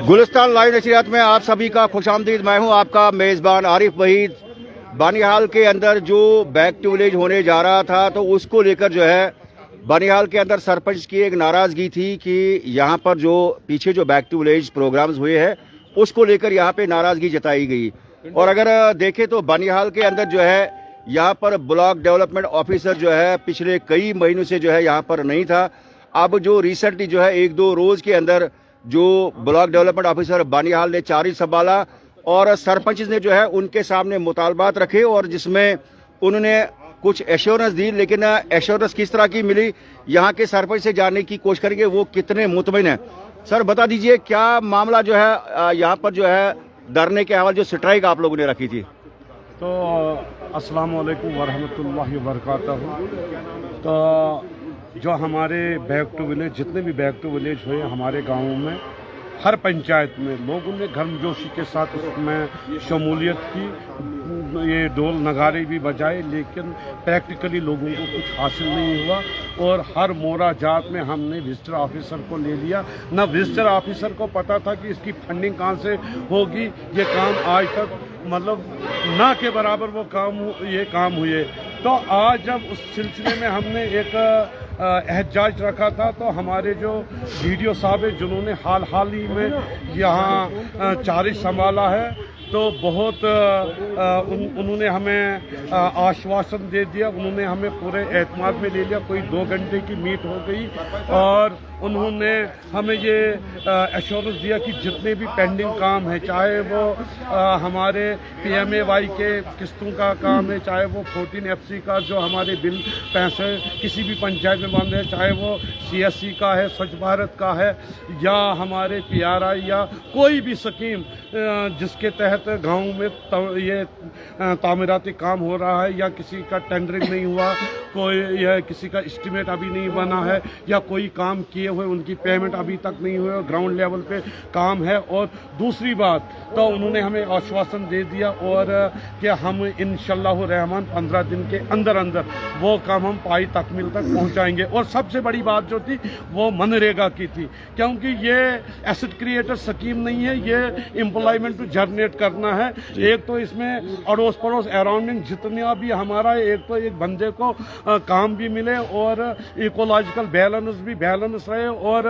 Gulistan live नशरियात में आप सभी का खुशामदीद। मैं हूं आपका मेज़बान आरिफ वहीद। बानिहाल के अंदर जो बैक टू विलेज होने जा रहा था, तो उसको लेकर जो है बानिहाल के अंदर सरपंच की एक नाराजगी थी कि यहाँ पर जो पीछे जो बैक टू विलेज प्रोग्राम्स हुए हैं उसको लेकर यहाँ पे नाराजगी जताई गई। और अगर देखें तो बानिहाल के अंदर जो है यहाँ पर ब्लॉक डेवलपमेंट ऑफिसर जो है पिछले कई महीनों से जो है यहाँ पर नहीं था। अब जो रिसेंटली जो है 1-2 रोज के अंदर जो ब्लॉक डेवलपमेंट ऑफिसर बानिहाल ने चार्ज संभाला और सरपंच ने जो है उनके सामने मुतालबात रखे और जिसमें उन्होंने कुछ एश्योरेंस दी। लेकिन एश्योरेंस किस तरह की मिली, यहाँ के सरपंच से जानने की कोशिश करेंगे वो कितने मुतमिन है। सर बता दीजिए क्या मामला जो है यहाँ पर जो है धरने के हवाले जो स्ट्राइक आप लोगों ने रखी थी। तो अस्सलाम वालेकुम वरहमतुल्लाहि वबरकातुहू। तो जो हमारे बैक टू विलेज जितने भी बैक टू विलेज हुए हमारे गाँव में, हर पंचायत में लोगों ने गर्मजोशी के साथ उसमें शमूलियत की, ये ढोल नगारे भी बजाए, लेकिन प्रैक्टिकली लोगों को कुछ हासिल नहीं हुआ। और हर मोरा जात में हमने विजिटर ऑफिसर को ले लिया। न विजिटर ऑफिसर को पता था कि इसकी फंडिंग कहाँ से होगी। ये काम आज तक मतलब ना के बराबर वो ये काम हुए। तो आज जब उस सिलसिले में हमने एक एहतजाज रखा था, तो हमारे जो वीडियो साहब है जिन्होंने हाल ही में यहाँ चार्ज संभाला है, तो बहुत उन्होंने हमें आश्वासन दे दिया, उन्होंने हमें पूरे एतमाद में ले लिया। कोई 2 घंटे की मीट हो गई और उन्होंने हमें ये एश्योरेंस दिया कि जितने भी पेंडिंग काम है, चाहे वो हमारे PMAY के किस्तों का काम है, चाहे वो 14FC का जो हमारे बिल पैसे किसी भी पंचायत में बंद है, चाहे वो CSC का है, स्वच्छ भारत का है, या हमारे PRI या कोई भी स्कीम जिसके तहत गांव में ये तामीराती काम हो रहा है, या किसी का टेंडरिंग नहीं हुआ, कोई या किसी का एस्टीमेट अभी नहीं बना है, या कोई काम किए हुए उनकी पेमेंट अभी तक नहीं हुई, ग्राउंड लेवल पे काम है। और दूसरी बात तो उन्होंने हमें आश्वासन दे दिया और कि हम इंशाअल्लाह रहमान 15 दिन के अंदर अंदर वो काम हम पाई तकमील तक पहुंचाएंगे। और सबसे बड़ी बात जो थी वो मनरेगा की थी, क्योंकि ये एसेट क्रिएटर स्कीम नहीं है, ये एम्प्लॉयमेंट टू जनरेट करना है। एक तो इसमें अड़ोस पड़ोस अराउंडिंग जितना भी हमारा, एक तो एक बंदे को काम भी मिले और इकोलॉजिकल बैलेंस भी बैलेंस रहे और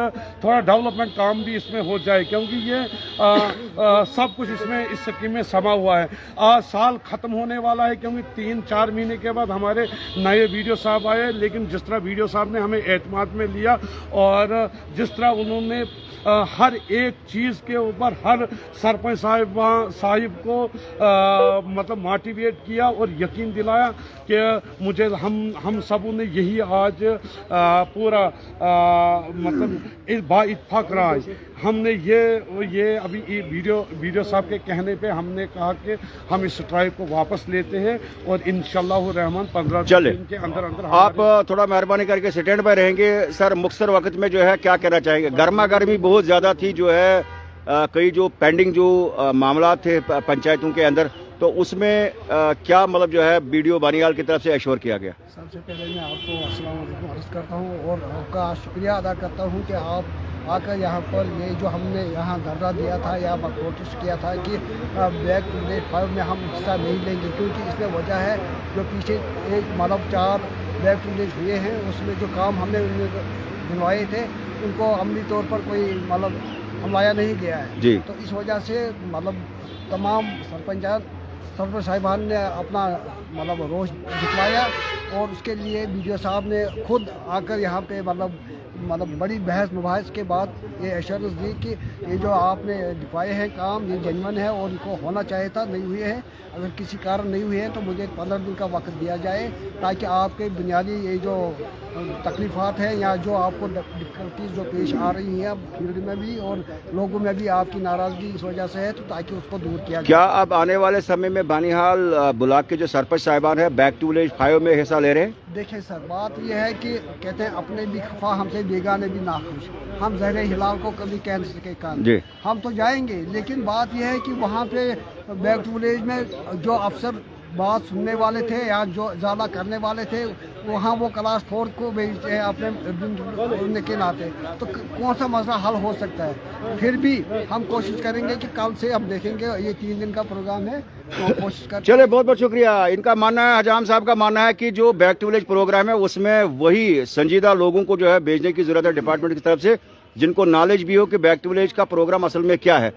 थोड़ा डेवलपमेंट काम भी इसमें हो जाए, क्योंकि ये सब कुछ इसमें इस स्कीम में समा हुआ है। आज साल खत्म होने वाला है, क्योंकि 3-4 महीने के बाद हमारे नए वीडियो साहब आए, लेकिन जिस तरह वीडियो साहब ने हमें एतमाद में लिया और जिस तरह उन्होंने हर एक चीज़ के ऊपर हर सरपंच साहिब को मतलब मोटिवेट किया और यकीन दिलाया कि मुझे हम सबों ने यही आज पूरा मतलब इस बाइत्तेफाक रहा है। हमने ये अभी वीडियो साहब के कहने पे हमने कहा कि हम इस स्ट्राइक को वापस लेते हैं और इंशाअल्लाह रहमान 15 दिन के अंदर अंदर। आप थोड़ा मेहरबानी करके स्टैंड पर रहेंगे। सर मुख्तर वक्त में जो है क्या कहना चाहेंगे? गर्मा गर्मी बहुत ज़्यादा थी, जो है कई जो पेंडिंग जो मामला थे पंचायतों के अंदर, तो उसमें क्या मतलब जो है वीडियो बानिहाल की तरफ से एश्योर किया गया? सबसे पहले मैं आपको अस्सलाम वालेकुम अर्ज़ करता हूँ और आपका शुक्रिया अदा करता हूँ कि आप आकर यहाँ पर ये जो हमने यहाँ धरना दिया था या नोटिस किया था कि बैक टू विलेज 5 में हम हिस्सा नहीं लेंगे, क्योंकि इसमें वजह है जो पीछे एक मतलब 4 बैक टू विलेज हुए हैं, उसमें जो काम हमने दिलवाए थे उनको अमली तौर पर कोई मतलब हमलाया नहीं गया है जी। तो इस वजह से मतलब तमाम सरपंच साहिबान ने अपना मतलब रोष दिखलाया और उसके लिए वीडियो साहब ने खुद आकर यहाँ पे मतलब बड़ी बहस मुबाहस के बाद ये एश्योरेंस दी कि ये जो आपने दिखाए हैं काम ये जेन्युइन है और इनको होना चाहिए था, नहीं हुए हैं। अगर किसी कारण नहीं हुए हैं तो मुझे 15 दिन का वक्त दिया जाए, ताकि आपके बुनियादी ये जो तकलीफ़ात हैं या जो आपको डिफ़िकल्टीज जो पेश आ रही हैं फील्ड में भी और लोगों में भी आपकी नाराज़गी इस वजह से है, तो ताकि उसको दूर किया जाए। क्या अब आने वाले समय में बानिहाल ब्लॉक के जो सरपंच साहिबान है बैक टू विलेज 5 में हिस्सा ले रहे हैं? देखिए सर, बात यह है कि कहते हैं अपने भी खफा हमसे बेगाने भी नाखुश। हम ज़हरे हिलाल को कभी कह नहीं सके कान, हम तो जाएंगे, लेकिन बात यह है कि वहाँ पे बैक टू विलेज में जो अफसर बात सुनने वाले थे या जो ज़्यादा करने वाले थे वहाँ वो क्लास 4 को भेजते हैं अपने ढूंढने के नाते, तो कौन सा मसला हल हो सकता है। फिर भी हम कोशिश करेंगे कि कल से हम देखेंगे, ये 3 दिन का प्रोग्राम है तो कोशिश कर। चलिए बहुत बहुत शुक्रिया। इनका मानना है, हजाम साहब का मानना है कि जो बैक टू विलेज प्रोग्राम है उसमें वही संजीदा लोगों को जो है भेजने की जरूरत है डिपार्टमेंट की तरफ से, जिनको नॉलेज भी हो कि बैक टू विलेज का प्रोग्राम असल में क्या है।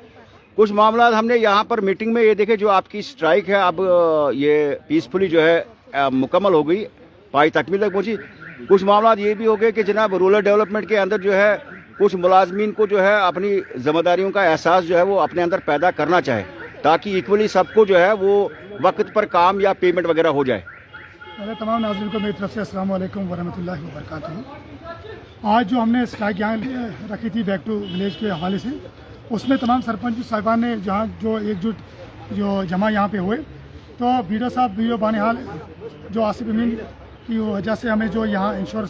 कुछ मामला हमने यहाँ पर मीटिंग में ये देखे, जो आपकी स्ट्राइक है अब ये पीसफुली जो है मुकम्मल हो गई, पाई तकमील तक पहुंची। कुछ मामला ये भी हो गए कि जनाब रूरल डेवलपमेंट के अंदर जो है कुछ मुलाजमीन को जो है अपनी जिम्मेदारियों का एहसास जो है वो अपने अंदर पैदा करना चाहे, ताकि इक्वली सबको जो है वो वक्त पर काम या पेमेंट वगैरह हो जाए। तमाम नाज़रीन को मेरी तरफ से अस्सलाम वालेकुम वरहमतुल्लाहि वबरकातुहू। आज जो हमने स्ट्राइक यहाँ रखी थी बैक टू विलेज के हवाले से, उसमें तमाम सरपंच साहिबान ने जहाँ जो एकजुट जो जमा यहाँ पे हुए, तो वीडियो साहब वीडियो बानिहाल जो आसिफ अमीन की वजह से हमें जो यहाँ इंश्योर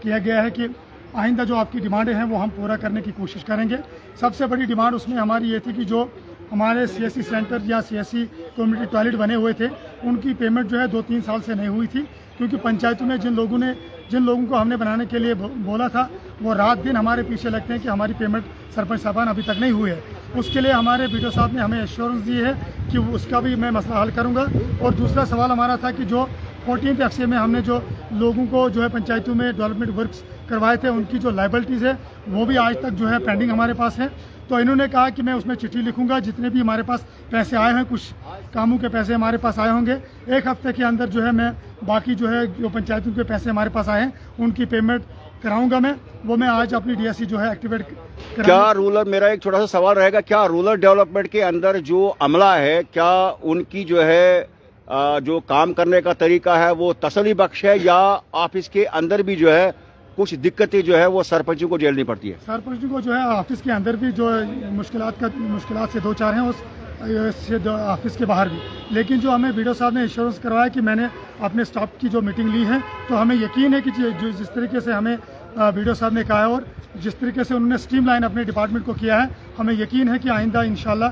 किया गया है कि आइंदा जो आपकी डिमांडें हैं वो हम पूरा करने की कोशिश करेंगे। सबसे बड़ी डिमांड उसमें हमारी ये थी कि जो हमारे CSC सेंटर या CSC कम्युनिटी टॉयलेट बने हुए थे उनकी पेमेंट जो है 2-3 साल से नहीं हुई थी, क्योंकि पंचायतों में जिन लोगों को हमने बनाने के लिए बोला था वो रात दिन हमारे पीछे लगते हैं कि हमारी पेमेंट सरपंच साहबान अभी तक नहीं हुई है। उसके लिए हमारे वीडियो साहब ने हमें एश्योरेंस दी है कि उसका भी मैं मसला हल करूँगा। और दूसरा सवाल हमारा था कि जो 14th FCA में हमने जो लोगों को जो है पंचायतों में डेवलपमेंट वर्क्स करवाए थे उनकी जो लाइबिलिटीज़ है वो भी आज तक जो है पेंडिंग हमारे पास है। तो इन्होंने कहा कि मैं उसमें चिट्ठी लिखूंगा, जितने भी हमारे पास पैसे आए हैं, कुछ कामों के पैसे हमारे पास आए होंगे, 1 हफ्ते के अंदर जो है मैं बाकी जो है जो पंचायतों के पैसे हमारे पास आए हैं उनकी पेमेंट कराऊंगा। मैं आज अपनी DSC जो है एक्टिवेट क्या रूरल, मेरा एक छोटा सा सवाल रहेगा, क्या रूरल डेवलपमेंट के अंदर जो अमला है क्या उनकी जो है जो काम करने का तरीका है वो तसल्ली बख्श है, या ऑफिस के अंदर भी जो है कुछ दिक्कतें जो है वो सरपंचों को झेलनी पड़ती है? सरपंचों को जो है ऑफिस के अंदर भी जो मुश्किलात से 2-4 हैं, उस ऑफिस के बाहर भी। लेकिन जो हमें वीडियो साहब ने इंश्योरेंस करवाया कि मैंने अपने स्टाफ की जो मीटिंग ली है, तो हमें यकीन है कि जिस तरीके से हमें वीडियो साहब ने कहा है और जिस तरीके से उन्होंने स्ट्रीमलाइन अपने डिपार्टमेंट को किया है, हमें यकीन है कि आइंदा इंशाल्लाह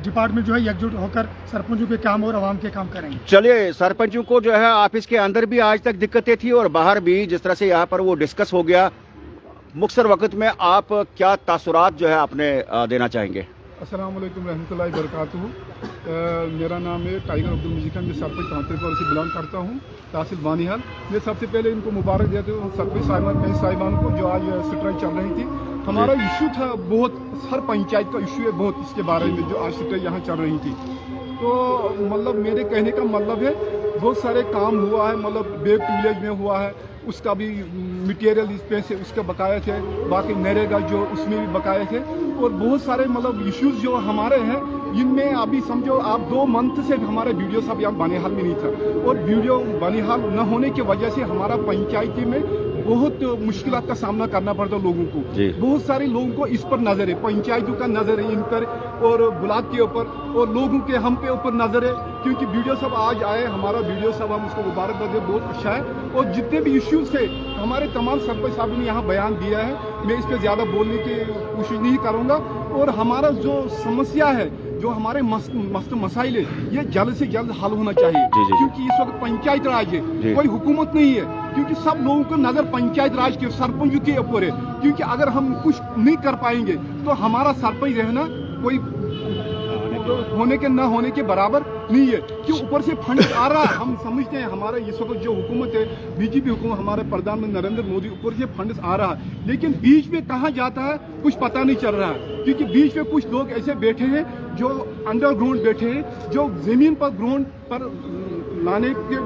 डिपार्टमेंट जो है एकजुट होकर सरपंचों के काम और आवाम के काम करेंगे। चलिए, सरपंचों को जो है ऑफिस के अंदर भी आज तक दिक्कतें थी और बाहर भी, जिस तरह से यहाँ पर वो डिस्कस हो गया, मुख्तसर वक्त में आप क्या तासुरात जो है अपने देना चाहेंगे? अस्सलाम वालेकुम रहमतुल्लाहि वबरकातुहू। मेरा नाम है टाइगर अब्दुल मजीद खान, मैं सरपंच तांत्रिक से बिलोंग करता हूँ, तहसील बानिहाल। मैं सबसे पहले इनको मुबारक देते हूँ सरपंच साहिबान को जो आज स्ट्राइक चल रही थी। हमारा इशू था बहुत, हर पंचायत का इशू है बहुत, इसके बारे में जो आज स्ट्राइक यहाँ चल रही थी। तो मतलब मेरे कहने का मतलब है बहुत सारे काम हुआ है, मतलब बैक टू विलेज में हुआ है, उसका भी मटेरियल इस पैसे उसके बकाया थे, बाकी नरेगा जो उसमें भी बकाया थे, और बहुत सारे मतलब इश्यूज जो हमारे हैं इनमें अभी समझो आप 2 मंथ से हमारे वीडियो सब यहाँ बानिहाल में नहीं था, और वीडियो बानिहाल न होने की वजह से हमारा पंचायती में बहुत मुश्किलात का सामना करना पड़ता लोगों को। बहुत सारे लोगों को इस पर नजर है, पंचायतों का नजर है इन पर, और गुलाब के ऊपर, और लोगों के हम पे ऊपर नजर है, क्योंकि वीडियो सब आज आए, हमारा वीडियो सब हम उसको मुबारकबाद दे, बहुत अच्छा है। और जितने भी इश्यूज थे हमारे तमाम सरपंच साहब ने यहाँ बयान दिया है, मैं इस पर ज़्यादा बोलने की कोशिश नहीं करूँगा। और हमारा जो समस्या है, जो हमारे मस्त मसाइल है, ये जल्द से जल्द हल होना चाहिए, क्योंकि इस वक्त पंचायत राज है, कोई हुकूमत नहीं है, क्योंकि सब लोगों को नजर पंचायत राज के सरपंच के ऊपर है। क्योंकि अगर हम कुछ नहीं कर पाएंगे तो हमारा सरपंच रहना कोई होने के न होने के बराबर नहीं है, कि ऊपर से फंड आ रहा है। हम समझते हैं हमारा इस वक्त जो हुकूमत है, बीजेपी हुकूमत, हमारे प्रधानमंत्री नरेंद्र मोदी, ऊपर से फंड आ रहा है, लेकिन बीच में कहाँ जाता है कुछ पता नहीं चल रहा है, क्योंकि बीच में कुछ लोग ऐसे बैठे हैं जो अंडरग्राउंड बैठे हैं, जो जमीन पर ग्राउंड पर लाने के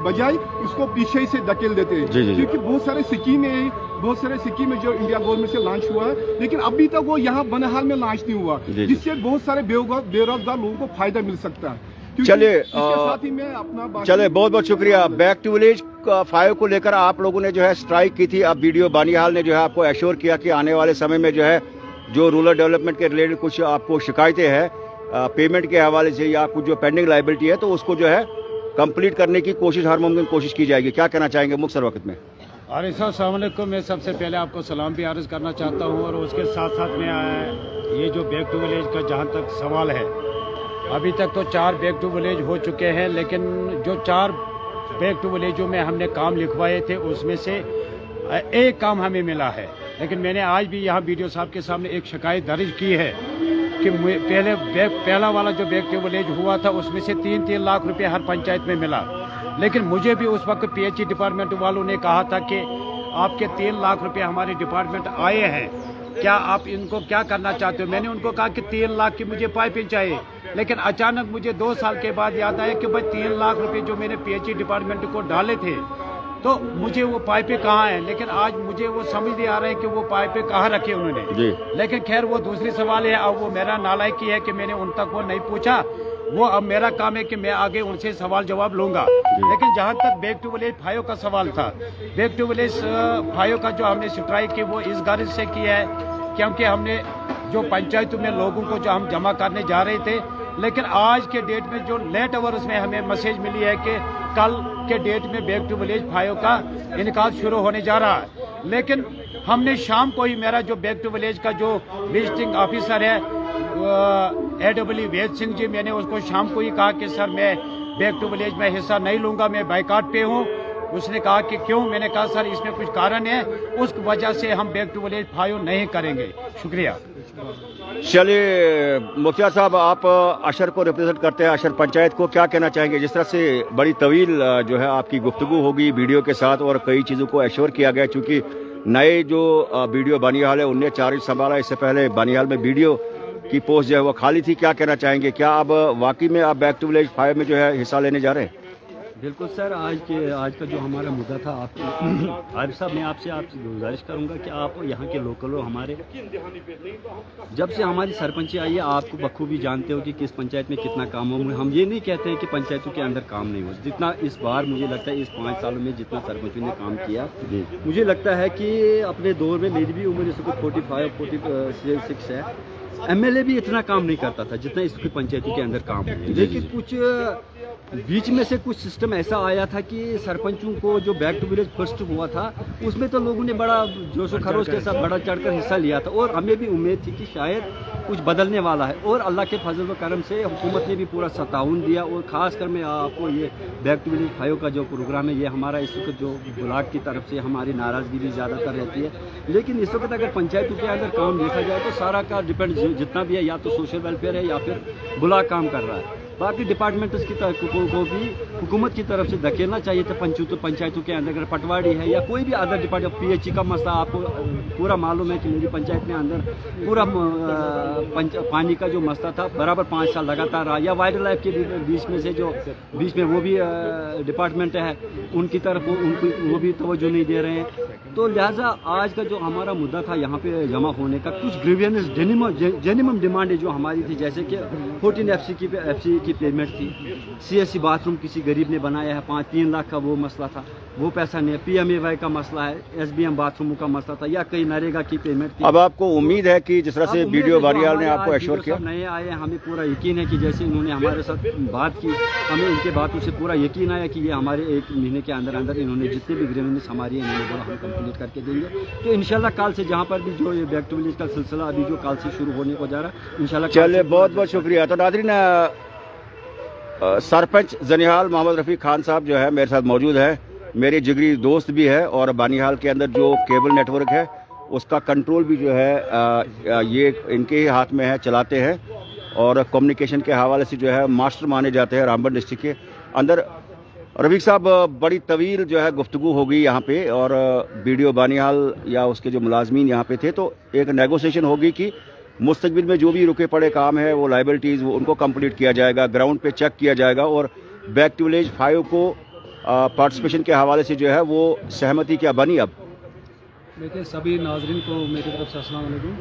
बजाय उसको पीछे से धकेल देते हैं। क्योंकि बहुत सारे स्कीमें जो इंडिया गवर्नमेंट से लॉन्च हुआ है, लेकिन अभी तक वो यहाँ बानिहाल में लॉन्च नहीं हुआ, जिससे बहुत सारे बेरोजगार लोगों को फायदा मिल सकता है। चलिए, साथ ही मैं अपना चलिए, बहुत बहुत शुक्रिया। बैक टू विलेज 5 को लेकर आप लोगों ने जो है स्ट्राइक की थी, अब वीडियो बानिहाल ने जो है आपको एश्योर किया कि आने वाले समय में जो है जो रूरल डेवलपमेंट के रिलेटेड कुछ आपको शिकायतें हैं पेमेंट के हवाले से या कुछ जो पेंडिंग लाइबिलिटी है, तो उसको जो है कंप्लीट करने की कोशिश, हर मुमकिन कोशिश की जाएगी। क्या कहना चाहेंगे मुख्तसर वक्त में? अरे साहब अस्सलाम वालेकुम। मैं सबसे पहले आपको सलाम भी अर्ज़ करना चाहता हूँ, और उसके साथ साथ में ये जो बैक टू विलेज का जहाँ तक सवाल है, अभी तक तो 4 बैक टू विलेज हो चुके हैं, लेकिन जो 4 बैक टू विलेजों में हमने काम लिखवाए थे उसमें से एक काम हमें मिला है। लेकिन मैंने आज भी यहाँ वीडियो साहब के सामने एक शिकायत दर्ज की है कि पहला वाला जो बैक टू विलेज हुआ था उसमें से 3-3 लाख रुपए हर पंचायत में मिला। लेकिन मुझे भी उस वक्त PHE डिपार्टमेंट वालों ने कहा था कि आपके 3 लाख रुपए हमारे डिपार्टमेंट आए हैं, क्या आप इनको क्या करना चाहते हो। मैंने उनको कहा कि 3 लाख की मुझे पाइपें चाहिए। लेकिन अचानक मुझे 2 साल के बाद याद आया कि भाई 3 लाख रुपए जो मैंने PHE डिपार्टमेंट को डाले थे तो मुझे वो पाइपें कहाँ हैं। लेकिन आज मुझे वो समझ नहीं आ रहा है कि वो पाइपें कहाँ रखे उन्होंने। लेकिन खैर वो दूसरी सवाल है। अब वो मेरा नालायकी है कि मैंने उन तक वो नहीं पूछा। वो अब मेरा काम है कि मैं आगे उनसे सवाल जवाब लूंगा। लेकिन जहाँ तक बैक टू विलेज 5 का सवाल था, बैक टू विलेज 5 का जो हमने स्ट्राइक की वो इस गारज से किया है क्योंकि हमने जो पंचायतों में लोगों को जो हम जमा करने जा रहे थे, लेकिन आज के डेट में जो लेट आवर्स में हमें मैसेज मिली है कि कल के डेट में बैक टू विलेज 5 का इनकाद शुरू होने जा रहा है। लेकिन हमने शाम को ही मेरा जो बैक टू विलेज का जो विजिटिंग ऑफिसर है AW वेद सिंह जी, मैंने उसको शाम को ही कहा कि सर मैं बैक टू विलेज में हिस्सा नहीं लूंगा, मैं बाइकाट पे हूँ। उसने कहा कि क्यों। मैंने कहा सर इसमें कुछ कारण है, उस वजह से हम बैक टू विलेज 5 नहीं करेंगे। शुक्रिया। चलिए मुखिया साहब, आप अशर को रिप्रेजेंट करते हैं, अशर पंचायत को क्या कहना चाहेंगे? जिस तरह से बड़ी तवील जो है आपकी गुफ्तगू होगी वीडियो के साथ और कई चीज़ों को एश्योर किया गया, चूँकि नए जो वीडियो बानिहाल है उनने चार्ज संभाला, इससे पहले बानिहाल में वीडियो की पोस्ट जो है वो खाली थी। क्या कहना चाहेंगे? क्या अब वाकई में आप बैक टू विलेज 5 में जो है हिस्सा लेने जा रहे हैं? बिल्कुल सर, आज का जो हमारा मुद्दा था, आप आरिफ साहब मैं आपसे गुजारिश करूंगा कि आप यहाँ के लोकल हो। हमारे जब से हमारी सरपंची आई है आपको बखूबी जानते हो कि किस पंचायत में कितना काम हो। हम ये नहीं कहते हैं कि पंचायतों के अंदर काम नहीं हो, जितना इस बार मुझे लगता है इस 5 सालों में जितना सरपंचों ने काम किया, मुझे लगता है कि अपने दौर में मेरी भी उम्र इसको 45-46 है, MLA भी इतना काम नहीं करता था जितना इसकी पंचायतों के अंदर काम है। लेकिन कुछ बीच में से कुछ सिस्टम ऐसा आया था कि सरपंचों को जो बैक टू विलेज फर्स्ट हुआ था उसमें तो लोगों ने बड़ा जोश और खरोश के साथ बड़ा चढ़कर हिस्सा लिया था और हमें भी उम्मीद थी कि शायद कुछ बदलने वाला है। और अल्लाह के फजल व करम से हुकूमत ने भी पूरा सताउन दिया। और ख़ासकर मैं आपको ये बैक टू विलेज 5 का जो प्रोग्राम है ये हमारा इस वक्त जो ब्लॉक की तरफ से हमारी नाराज़गी भी ज़्यादातर रहती है। लेकिन इस वक्त अगर पंचायतों के अंदर काम देखा जाए तो सारा का डिपेंड जितना भी है या तो सोशल वेलफेयर है या फिर ब्लॉक काम कर रहा है। बाकी डिपार्टमेंट्स की को भी हुकूमत की तरफ से धकेलना चाहिए था पंचायतों के अंदर। अगर पटवारी है या कोई भी अदर डिपार्टमेंट, PHE का मसला आपको पूरा मालूम है कि मेरी पंचायत में अंदर पूरा पानी का जो मसला था बराबर 5 साल लगातार रहा। या वाइल्ड लाइफ के बीच में से जो बीच में वो भी डिपार्टमेंट है उनकी तरफ वो भी तवज्जो नहीं दे रहे हैं। तो लिहाजा आज का जो हमारा मुद्दा था यहाँ पे जमा होने का, कुछ ग्रीवियंस जेन्युइन डिमांड है जो हमारी थी, जैसे कि 14 FC की पेमेंट थी, CSC बाथरूम किसी गरीब ने बनाया है 3 लाख का वो मसला था, वो पैसा नहीं है। PMAY का मसला है, SBM बाथरूम का मसला था, या कई नरेगा की पेमेंट थी। अब आपको उम्मीद है कि जिस तरह से वीडियो बानिहाल ने आपको एश्योर किया, नए आए हमें पूरा यकीन है कि जैसे इन्होंने हमारे साथ बात की, हमें इनके बातों से पूरा यकीन आया कि ये हमारे 1 महीने के अंदर अंदर इन्होंने जितने भी ग्रीवेंस हमारी इन्होंने बोला हम कंप्लीट करके देंगे। तो इंशाल्लाह कल से जहाँ पर भी जो ये बैक टू विलेज का सिलसिला अभी जो कल से शुरू होने को जा रहा है इंशाल्लाह। चलिए बहुत बहुत शुक्रिया। तो नाज़रीन, सरपंच जनिहाल मोहम्मद रफ़ीक खान साहब जो है मेरे साथ मौजूद है, मेरे जिगरी दोस्त भी है और बानिहाल के अंदर जो केबल नेटवर्क है उसका कंट्रोल भी जो है ये इनके ही हाथ में है, चलाते हैं और कम्युनिकेशन के हवाले से जो है मास्टर माने जाते हैं रामबन डिस्ट्रिक्ट के अंदर। रफ़ीक साहब, बड़ी तवील जो है गुफ्तगू होगी यहाँ पे और वीडियो बानिहाल या उसके जो मुलाजमीन यहाँ पे थे, तो एक नेगोशिएशन होगी कि मुस्तकबिल में जो भी रुके पड़े काम है वो लाइबिलिटीज़ वो उनको कंप्लीट किया जाएगा, ग्राउंड पे चेक किया जाएगा और बैक टू विलेज 5 को पार्टिसिपेशन के हवाले से जो है वो सहमति क्या बनी? अब देखिए, सभी नाजरीन को मेरी तरफ से अस्सलाम वालेकुम।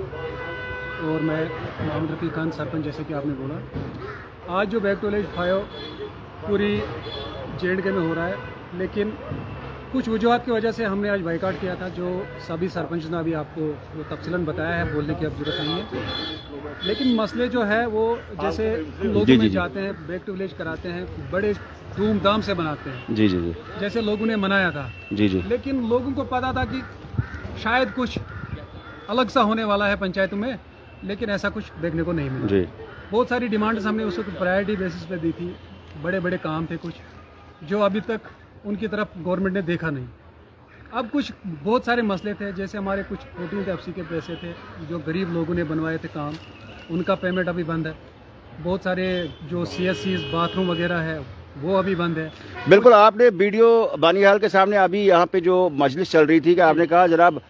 और मैं मोहम्मद रफ़ीक खान सरपंच, जैसे कि आपने बोला, आज जो बैक टू विलेज 5 पूरी JNK में हो रहा है, लेकिन कुछ वजूहत की वजह से हमने आज बाइकाट किया था, जो सभी सरपंच ने अभी आपको वो तफसीलन बताया है, बोलने की अब जरूरत नहीं है। लेकिन मसले जो है वो जैसे लोगों में जाते हैं, बैक टू विलेज कराते हैं, बड़े धूमधाम से बनाते हैं, जी जी जी, जैसे लोगों ने मनाया था, जी जी, लेकिन लोगों को पता था कि शायद कुछ अलग सा होने वाला है पंचायतों में, लेकिन ऐसा कुछ देखने को नहीं मिला। जी। बहुत सारी डिमांड्स हमने उस वक्त प्रायोरिटी बेसिस पे दी थी। बड़े बड़े काम थे कुछ जो अभी तक उनकी तरफ गवर्नमेंट ने देखा नहीं। अब कुछ बहुत सारे मसले थे, जैसे हमारे कुछ 14th FC के पैसे थे जो गरीब लोगों ने बनवाए थे काम, उनका पेमेंट अभी बंद है। बहुत सारे जो CSCs बाथरूम वगैरह है वो अभी बंद है। बिल्कुल, आपने वीडियो बानिहाल के सामने अभी यहाँ पे जो मजलिस चल रही थी कि आपने कहा जनाब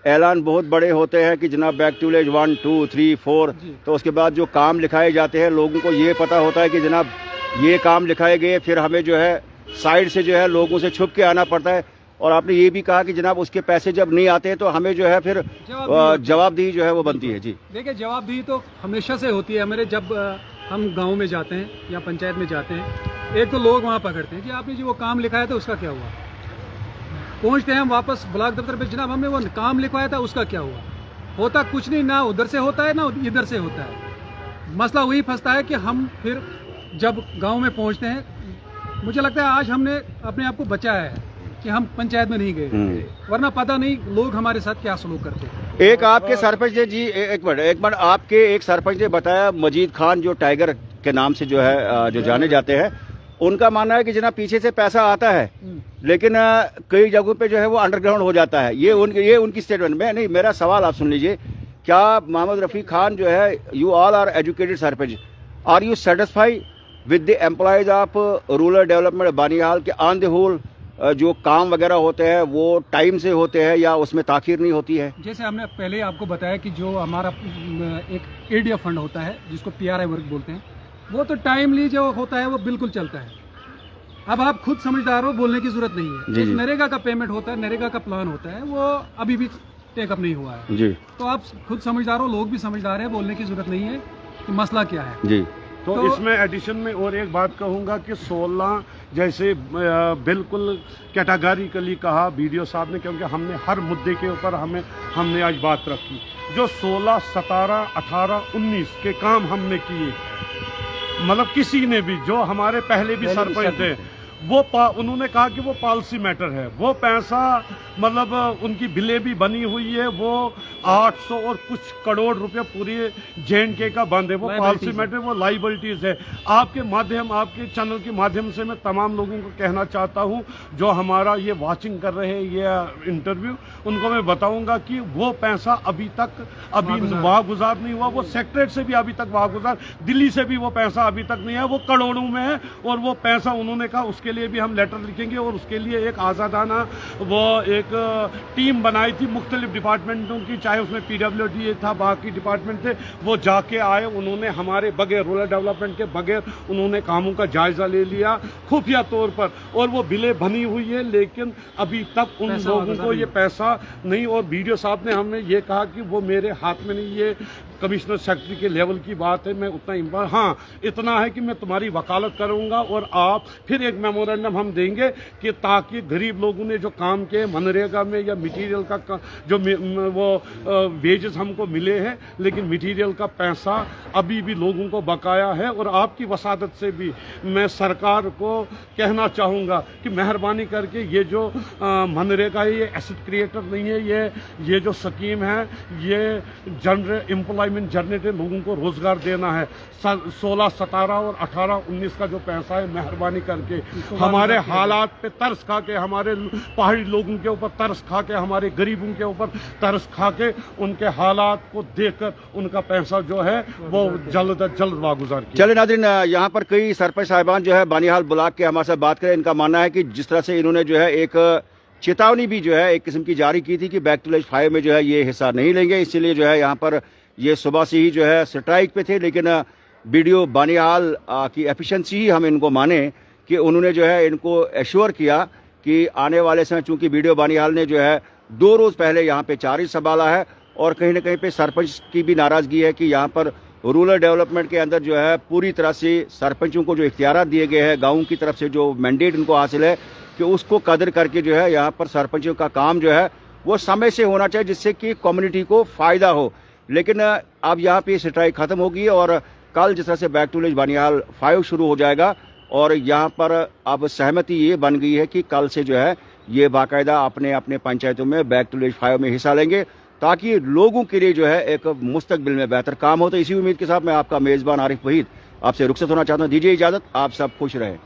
ऐलान बहुत बड़े होते हैं कि जनाब बैक टू विलेज 1, 2, 3, 4, तो उसके बाद जो काम लिखाए जाते हैं लोगों को ये पता होता है कि जनाब ये काम लिखाए गए, फिर हमें जो है साइड से जो है लोगों से छुप के आना पड़ता है। और आपने ये भी कहा कि जनाब उसके पैसे जब नहीं आते तो हमें जो है फिर जवाबदेही जो है वो बनती है। जी देखिए, जवाबदेही तो हमेशा से होती है। हमारे जब हम गांव में जाते हैं या पंचायत में जाते हैं, एक तो लोग वहाँ पकड़ते हैं कि आपने जो वो काम लिखाया था उसका क्या हुआ। पहुँचते हैं हम वापस ब्लॉक दफ्तर पे, जनाब हमने वो काम लिखवाया था उसका क्या हुआ। होता कुछ नहीं, ना उधर से होता है ना इधर से होता है। मसला वही फंसता है कि हम फिर जब गाँव में पहुँचते हैं, मुझे लगता है आज हमने अपने आप को बचाया है कि हम पंचायत में नहीं गए, वरना पता नहीं लोग हमारे साथ क्या सलूक करते हैं। एक आपके सरपंच ने जी एक मिनट आपके एक सरपंच ने बताया, मजीद खान जो टाइगर के नाम से जो है जो जाने जाते हैं, उनका मानना है कि जनाब पीछे से पैसा आता है लेकिन कई जगहों पे जो है वो अंडरग्राउंड हो जाता है। ये उनकी स्टेटमेंट में नहीं। मेरा सवाल आप सुन लीजिए, क्या मोहम्मद रफीक खान जो है, you all are educated sarpanch, are you satisfy with the employees of rural development Banihal के ऑन द होल जो काम वगैरह होते हैं वो टाइम से होते हैं या उसमें ताखीर नहीं होती है? जैसे हमने पहले आपको बताया कि जो हमारा एक एडिया फंड होता है जिसको PRI वर्क बोलते हैं, वो तो टाइमली जो होता है वो बिल्कुल चलता है। अब आप खुद समझदार हो, बोलने की जरूरत नहीं है। एक नरेगा का पेमेंट होता है, नरेगा का प्लान होता है, वो अभी भी टेकअप नहीं हुआ है जी। तो आप खुद समझदार हो, लोग भी समझदार है, बोलने की जरूरत नहीं है कि मसला क्या है जी। तो इसमें एडिशन में और एक बात कहूँगा कि 16 जैसे बिल्कुल कैटेगरिकली कहा BDO साहब ने, क्योंकि हमने हर मुद्दे के ऊपर हमने आज बात रखी। जो 16, 17, 18, 19 के काम हमने किए, मतलब किसी ने भी, जो हमारे पहले भी सरपंच थे, वो उन्होंने कहा कि वो पॉलिसी मैटर है। वो पैसा मतलब उनकी बिलें भी बनी हुई है, वो 800 और कुछ करोड़ रुपए पूरी JNK का बंद है। वो पॉलिसी मैटर, वो लाइबिलिटीज है। आपके माध्यम, आपके चैनल के माध्यम से मैं तमाम लोगों को कहना चाहता हूं जो हमारा ये वाचिंग कर रहे हैं ये इंटरव्यू, उनको मैं बताऊंगा कि वो पैसा अभी वागुजार नहीं हुआ। वो सेक्रेटरीट से भी अभी तक वागुजार, दिल्ली से भी वो पैसा अभी तक नहीं है। वो करोड़ों में है और वो पैसा उन्होंने कहा उसके लिए भी हम लेटर लिखेंगे और उसके लिए एक आज़ादाना वो एक टीम बनाई थी मुख्तलिफ डिपार्टमेंटों की, चाहे उसमें PWD था, बाकी डिपार्टमेंट थे। वो जाके आए, उन्होंने हमारे बगैर, रूरल डेवलपमेंट के बगैर उन्होंने कामों का जायजा ले लिया खुफिया तौर पर, और वो बिलें बनी हुई है, लेकिन अभी तक उन लोगों को ये पैसा नहीं। और BDO साहब ने हमने ये कहा कि वो मेरे हाथ में नहीं, ये कमिश्नर सेक्रेटरी के लेवल की बात है, मैं उतना हाँ इतना है कि मैं तुम्हारी वकालत करूंगा और आप फिर एक मेमोरेंडम हम देंगे कि ताकि गरीब लोगों ने जो काम किए मनरेगा में या मटेरियल का जो वो वेजेस हमको मिले हैं, लेकिन मटेरियल का पैसा अभी भी लोगों को बकाया है। और आपकी वसादत से भी मैं सरकार को कहना चाहूँगा कि मेहरबानी करके ये जो मनरेगा है, ये एसेट क्रिएटर नहीं है, ये जो स्कीम है ये एम्प्लॉयमेंट जनरेटर, लोगों को रोजगार देना है। 16, 17 और 18, 19 का जो पैसा है, मेहरबानी करके हमारे हालात पे तरस खा के, हमारे पहाड़ी लोगों के ऊपर तरस खा के, हमारे गरीबों के ऊपर तरस खा के, उनके हालात को देखकर उनका पैसा जो है वो जल्द अज जल्द वागुजार किया। चले नाज़रीन, यहाँ पर कई सरपंच साहिबान जो है बानिहाल ब्लॉक के हमारे साथ बात करें। इनका मानना है कि जिस तरह से इन्होंने जो है एक चेतावनी भी जो है एक किस्म की जारी की थी कि बैक टू विलेज 5 में जो है ये हिस्सा नहीं लेंगे, इसीलिए जो है यहाँ पर ये सुबह से ही जो है स्ट्राइक पे थे। लेकिन BDO बानिहाल की एफिशिएंसी ही हम इनको माने कि उन्होंने जो है इनको एश्योर किया कि आने वाले समय, चूंकि BDO बानिहाल ने जो है 2 रोज़ पहले यहाँ पे चार्ज संभाला है और कहीं ना कहीं पे सरपंच की भी नाराज़गी है कि यहाँ पर रूरल डेवलपमेंट के अंदर जो है पूरी तरह से सरपंचों को जो इख्तियारात दिए गए हैं, गाँव की तरफ से जो मैंडेट इनको हासिल है, कि उसको कदर करके जो है यहाँ पर सरपंचों का काम जो है वो समय से होना चाहिए, जिससे कि कम्युनिटी को फ़ायदा हो। लेकिन अब यहाँ पे स्ट्राइक ख़त्म होगी और कल जिस तरह से बैक टू विलेज बानिहाल 5 शुरू हो जाएगा और यहाँ पर अब सहमति ये बन गई है कि कल से जो है ये बाकायदा अपने अपने पंचायतों में बैक टू विलेज 5 में हिस्सा लेंगे, ताकि लोगों के लिए जो है एक मुस्तकबिल में बेहतर काम हो। तो इसी उम्मीद के साथ मैं आपका मेज़बान आरिफ वहीद आपसे रुखसत होना चाहता हूँ। दीजिए इजाज़त, आप सब खुश रहें।